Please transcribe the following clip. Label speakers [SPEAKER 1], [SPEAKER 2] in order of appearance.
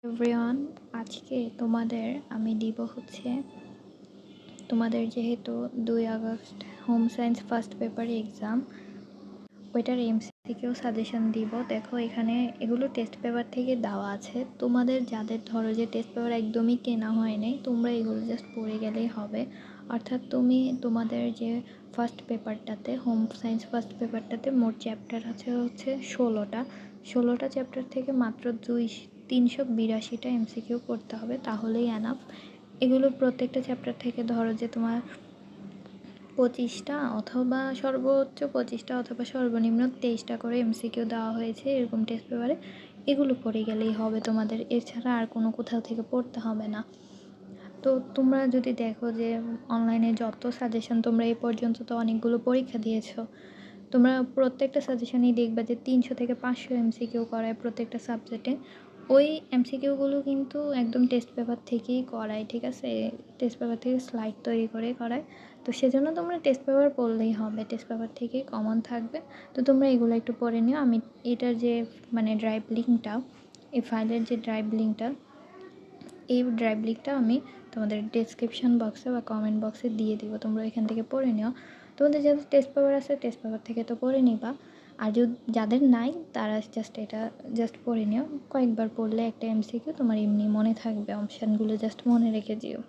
[SPEAKER 1] Everyone, আজকে তোমাদের আমি দিব হচ্ছে তোমাদের যেহেতু 2 August home science first paper exam, ওইটার এমসিকিউ সাজেশন দিব। দেখো এখানে এগুলো টেস্ট পেপার থেকে দেওয়া আছে। তোমাদের যাদের ধরো যে টেস্ট পেপার একদমই কেনা হয়নি, তোমরা এগুলো জাস্ট পড়ে গেলেই হবে। অর্থাৎ তুমি তোমাদের যে ফার্স্ট পেপারটাতে হোম সায়েন্স ফার্স্ট পেপারটাতে মোট চ্যাপ্টার আছে হচ্ছে 16টা চ্যাপ্টার থেকে মাত্র 382টা এমসিকিউ করতে হবে, তাহলেই এনাফ। এগুলো প্রত্যেকটা চ্যাপ্টার থেকে ধরো যে তোমার 25টা অথবা সর্বোচ্চ 25টা অথবা সর্বনিম্ন 23টা করে এমসিকিউ দেওয়া হয়েছে এরকম টেস্ট পেপারে। এগুলো পড়ে গেলেই হবে তোমাদের, এছাড়া আর কোনো কোথাও থেকে পড়তে হবে না। তো তোমরা যদি দেখো যে অনলাইনে যত সাজেশন, তোমরা এই পর্যন্ত তো অনেকগুলো পরীক্ষা দিয়েছো, তোমরা প্রত্যেকটা সাজেশনেই দেখবা যে 300 থেকে 500 এমসিকিউ করায় প্রত্যেকটা সাবজেক্টে। ওই এমসিকিউগুলো কিন্তু একদম টেস্ট পেপার থেকেই করায়, ঠিক আছে? টেস্ট পেপার থেকে স্লাইড তৈরি করে করায়। তো সেজন্য তোমরা টেস্ট পেপার পড়লেই হবে, টেস্ট পেপার থেকেই কমন থাকবে। তো তোমরা এগুলো একটু পড়ে নিও। আমি এটার যে ড্রাইভ লিঙ্কটা, এই ফাইলের যে ড্রাইভ লিঙ্কটা, এই ড্রাইভ লিঙ্কটা আমি তোমাদের ডেসক্রিপশন বক্সে বা কমেন্ট বক্সে দিয়ে দিব। তোমরা এখান থেকে পড়ে নিও। তোমাদের যাদের টেস্ট পেপার আছে টেস্ট পেপার থেকে তো পড়ে নিবা, আর যাদের নাই তারা জাস্ট পড়ে নিও। কয়েকবার পড়লে একটা এমসিকিউ তোমার এমনি মনে থাকবে, অপশানগুলো জাস্ট মনে রেখে দিও।